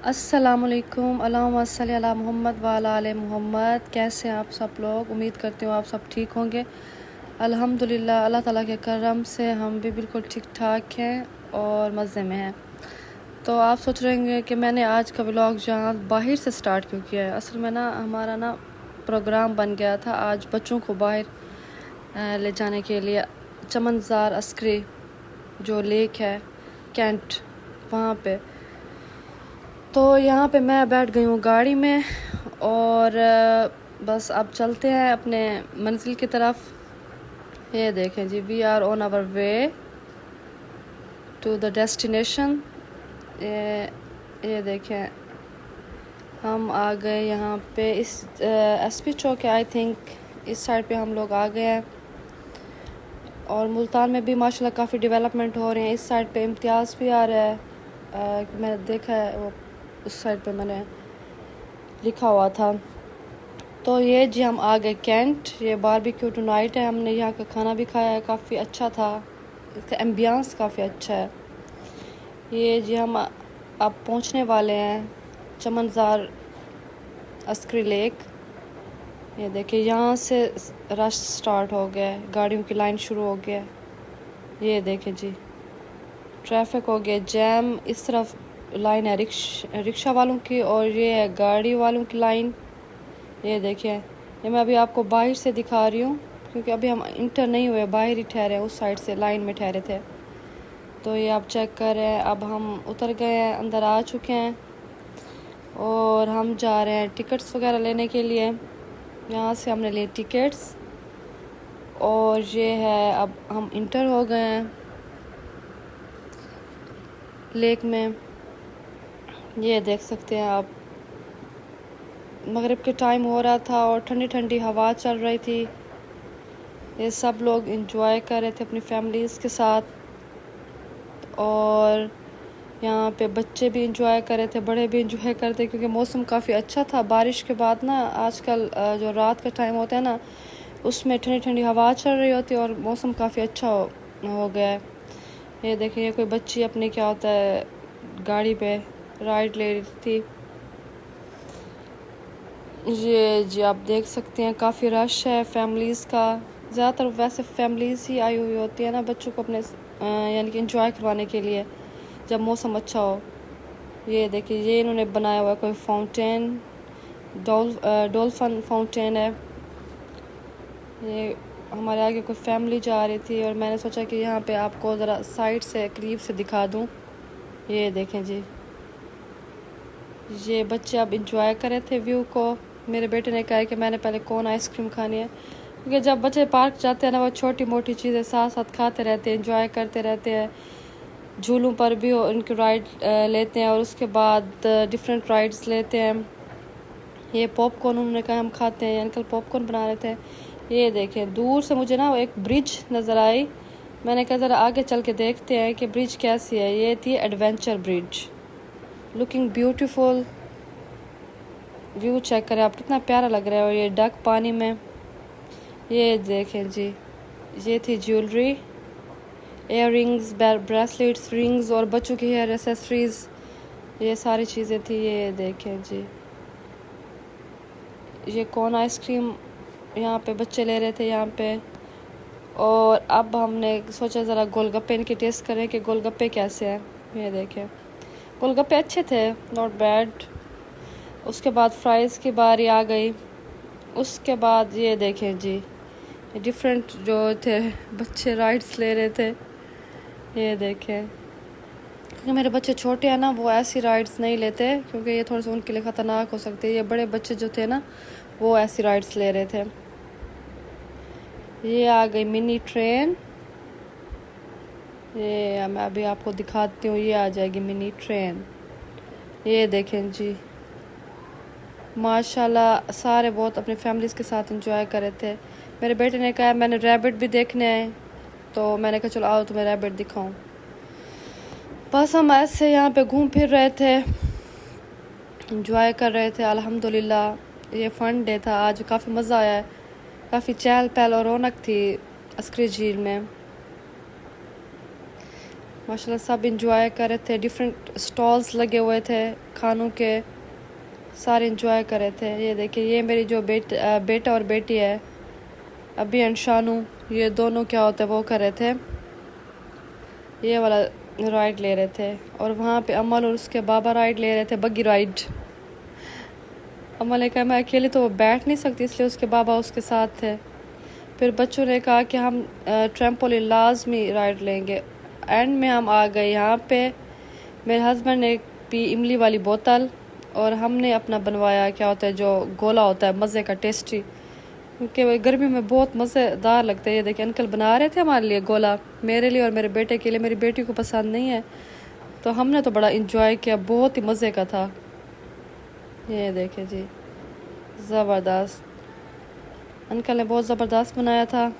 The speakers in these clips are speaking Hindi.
अस्सलामुअलैकुम अल्लाहुम्मा सल्ली अला मोहम्मद व अला आले मोहम्मद। कैसे हैं आप सब लोग? उम्मीद करती हूँ आप सब ठीक होंगे। अल्हम्दुलिल्लाह अल्लाह ताला के करम से हम भी बिल्कुल ठीक ठाक हैं और मज़े में हैं। तो आप सोच रहे होंगे कि मैंने आज का व्लॉग जहाँ बाहर से स्टार्ट क्यों किया है। असल में हमारा प्रोग्राम बन गया था आज बच्चों को बाहर ले जाने के लिए। चमनज़ार अस्करी जो लेक है कैंट, वहाँ पे। तो यहाँ पे मैं बैठ गई हूँ गाड़ी में और बस अब चलते हैं अपने मंजिल की तरफ। ये देखें जी, we are on our way to the destination. ये देखें हम आ गए यहाँ पे इस एसपी चौक है, आई थिंक इस साइड पे हम लोग आ गए हैं। और मुल्तान में भी माशाल्लाह काफ़ी डेवलपमेंट हो रहे हैं। इस साइड पे इम्तियाज़ भी आ रहा है, मैं देखा है वो उस साइड पे मैंने लिखा हुआ था। तो ये जी हम आ गए कैंट। ये बारबेक्यू टू नाइट है, हमने यहाँ का खाना भी खाया है, काफ़ी अच्छा था, इसका एम्बियंस काफ़ी अच्छा है। ये जी हम अब पहुँचने वाले हैं चमनज़ार अस्करी लेक। ये देखिए यहाँ से रश स्टार्ट हो गया, गाड़ियों की लाइन शुरू हो गया। ये देखें जी, ट्रैफिक हो गया जैम। इस तरफ लाइन है रिक्शा वालों की और ये है गाड़ी वालों की लाइन। ये देखिए, ये मैं अभी आपको बाहर से दिखा रही हूँ क्योंकि अभी हम इंटर नहीं हुए, बाहर ही ठहरे, उस साइड से लाइन में ठहरे थे। तो ये आप चेक कर रहे हैं, अब हम उतर गए हैं, अंदर आ चुके हैं और हम जा रहे हैं टिकट्स वगैरह लेने के लिए। यहाँ से हमने लिए टिकट्स और ये है अब हम इंटर हो गए हैं लेक में। ये देख सकते हैं आप, मगरिब के टाइम हो रहा था और ठंडी ठंडी हवा चल रही थी। ये सब लोग एंजॉय कर रहे थे अपनी फैमिलीज़ के साथ और यहाँ पे बच्चे भी एंजॉय कर रहे थे, बड़े भी एंजॉय कर रहे थे क्योंकि मौसम काफ़ी अच्छा था। बारिश के बाद आजकल जो रात का टाइम होता है उसमें ठंडी ठंडी हवा चल रही होती है और मौसम काफ़ी अच्छा हो गया है। ये देखिए, कोई बच्ची अपनी क्या होता है गाड़ी पे राइड ले रही थी। ये जी आप देख सकते हैं काफ़ी रश है फैमिलीज़ का। ज़्यादातर वैसे फैमिलीज़ ही आई हुई होती है बच्चों को अपने यानी कि एंजॉय करवाने के लिए जब मौसम अच्छा हो। ये देखिए, ये इन्होंने बनाया हुआ कोई फाउंटेन, डॉल्फिन फाउंटेन है। ये हमारे आगे कोई फैमिली जा रही थी और मैंने सोचा कि यहाँ पे आपको ज़रा साइड से करीब से दिखा दूँ। ये देखें जी, ये बच्चे अब इंजॉय कर रहे थे व्यू को। मेरे बेटे ने कहा कि मैंने पहले कौन आइसक्रीम खानी है, क्योंकि जब बच्चे पार्क जाते हैं वो छोटी मोटी चीज़ें साथ साथ खाते रहते हैं, इंजॉय करते रहते हैं। झूलों पर भी उनकी राइड लेते हैं और उसके बाद डिफरेंट राइड्स लेते हैं। ये पॉपकॉर्न उन्होंने कहा हम खाते हैं, अंकल पॉपकॉर्न बना रहे थे। ये देखें, दूर से मुझे एक ब्रिज नज़र आई, मैंने कहा ज़रा आगे चल के देखते हैं कि ब्रिज कैसी है। ये थी adventure bridge, looking beautiful. View check करें आप, कितना प्यारा लग रहा है। और ये डक पानी में। ये देखें जी, ये थी jewellery, air rings, bracelets, rings और बच्चों की हेयर एसेसरीज, ये सारी चीज़ें थी। ये देखें जी, ये कौन आइसक्रीम यहाँ पे बच्चे ले रहे थे यहाँ पे। और अब हमने सोचा ज़रा गोलगप्पे इनके टेस्ट करें कि गोलगप्पे कैसे हैं। ये देखें, गोलगप्पे अच्छे थे, नॉट बैड। उसके बाद फ्राइज़ की बारी आ गई। उसके बाद ये देखें जी, डिफरेंट जो थे बच्चे राइड्स ले रहे थे। ये देखें, क्योंकि मेरे बच्चे छोटे हैं वो ऐसी राइड्स नहीं लेते क्योंकि ये थोड़ा सा उनके लिए ख़तरनाक हो सकती है। ये बड़े बच्चे जो थे वो ऐसी राइड्स ले रहे थे। ये आ गई मिनी ट्रेन। ये मैं अभी आपको दिखाती हूँ, ये आ जाएगी मिनी ट्रेन। ये देखें जी, माशाल्लाह सारे बहुत अपनी फैमिलीज़ के साथ एंजॉय कर रहे थे। मेरे बेटे ने कहा मैंने रैबिट भी देखने हैं, तो मैंने कहा चलो आओ तुम्हें रैबिट दिखाऊं। बस हम ऐसे यहाँ पे घूम फिर रहे थे, एंजॉय कर रहे थे। अल्हम्दुलिल्लाह ये फन डे था आज, काफ़ी मज़ा आया है, काफ़ी चहल पहल और रौनक थी अस्करी झील में। माशाल्लाह सब इंजॉय कर रहे थे। डिफरेंट स्टॉल्स लगे हुए थे खानों के, सारे इंजॉय कर रहे थे। ये देखिए, ये मेरी जो बेटा और बेटी है, अभी एंड शानू, ये दोनों क्या होता है वो कर रहे थे, ये वाला राइड ले रहे थे। और वहाँ पे अमल और उसके बाबा राइड ले रहे थे, बग्गी राइड। अमल ने कहा मैं अकेले तो बैठ नहीं सकती, इसलिए उसके बाबा उसके साथ थे। फिर बच्चों ने कहा कि हम ट्रैम्पोलिन लाजमी राइड लेंगे। एंड में हम आ गए यहाँ पे। मेरे हस्बैंड ने पी इमली वाली बोतल, और हमने अपना बनवाया क्या होता है जो गोला होता है मज़े का, टेस्टी, क्योंकि गर्मी में बहुत मज़ेदार लगता है। ये देखिए अंकल बना रहे थे हमारे लिए गोला, मेरे लिए और मेरे बेटे के लिए। मेरी बेटी को पसंद नहीं है, तो हमने तो बड़ा इंजॉय किया, बहुत ही मज़े का था। ये देखिए जी, ज़बरदस्त, अंकल ने बहुत ज़बरदस्त बनाया था।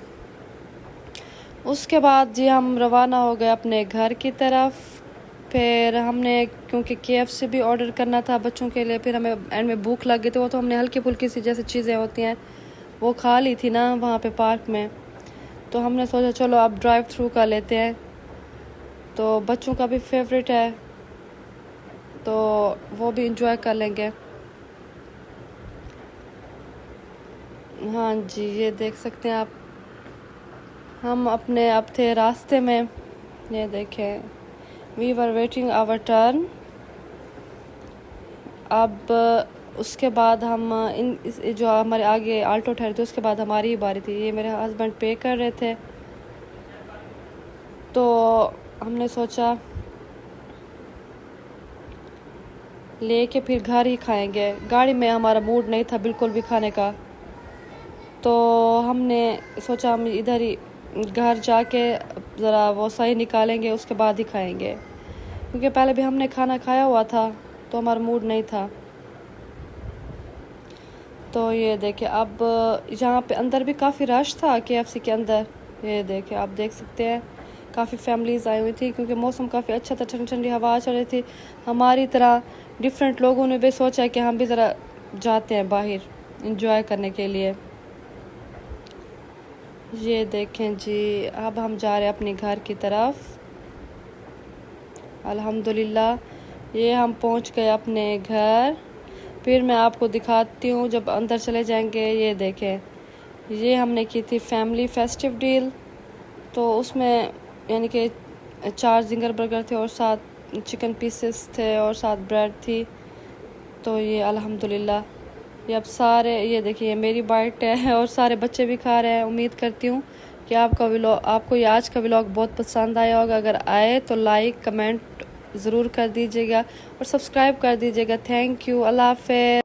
उसके बाद जी हम रवाना हो गए अपने घर की तरफ। फिर हमने, क्योंकि KFC भी ऑर्डर करना था बच्चों के लिए, फिर हमें एंड में भूख लग गई थी। वो तो हमने हल्की फुल्की सी जैसे चीज़ें होती हैं वो खा ली थी ना वहाँ पे पार्क में। तो हमने सोचा चलो अब ड्राइव थ्रू कर लेते हैं, तो बच्चों का भी फेवरेट है, तो वो भी इंजॉय कर लेंगे। हाँ जी, ये देख सकते हैं आप, हम अपने अब थे रास्ते में। ये देखें, we were waiting our turn. अब उसके बाद हम जो हमारे आगे आल्टो ठहरे थे, उसके बाद हमारी ही बारी थी। ये मेरे हस्बैंड पे कर रहे थे, तो हमने सोचा लेके फिर घर ही खाएंगे। गाड़ी में हमारा मूड नहीं था बिल्कुल भी खाने का, तो हमने सोचा हम इधर ही घर जाके ज़रा वो सही निकालेंगे, उसके बाद ही खाएंगे, क्योंकि पहले भी हमने खाना खाया हुआ था तो हमारा मूड नहीं था। तो ये देखिए, अब यहाँ पे अंदर भी काफ़ी रश था KFC के अंदर। ये देखिए, आप देख सकते हैं काफ़ी फैमिलीज़ आई हुई थी, क्योंकि मौसम काफ़ी अच्छा था, ठंडी ठंडी हवा चल रही थी। हमारी तरह डिफरेंट लोगों ने भी सोचा कि हम भी ज़रा जाते हैं बाहर इंजॉय करने के लिए। ये देखें जी, अब हम जा रहे हैं अपने घर की तरफ। अल्हम्दुलिल्लाह, ये हम पहुंच गए अपने घर। फिर मैं आपको दिखाती हूँ जब अंदर चले जाएंगे। ये देखें, ये हमने की थी फैमिली फेस्टिव डील, तो उसमें यानी कि 4 जिंगर बर्गर थे और 7 चिकन पीसेस थे और 7 ब्रेड थी। तो ये अल्हम्दुलिल्लाह, ये अब सारे, ये देखिए ये मेरी बाइट है और सारे बच्चे भी खा रहे हैं। उम्मीद करती हूँ कि आपको ये आज का व्लॉग बहुत पसंद आया होगा। अगर आए तो लाइक कमेंट ज़रूर कर दीजिएगा और सब्सक्राइब कर दीजिएगा। थैंक यू, अल्लाह हाफ़िज़।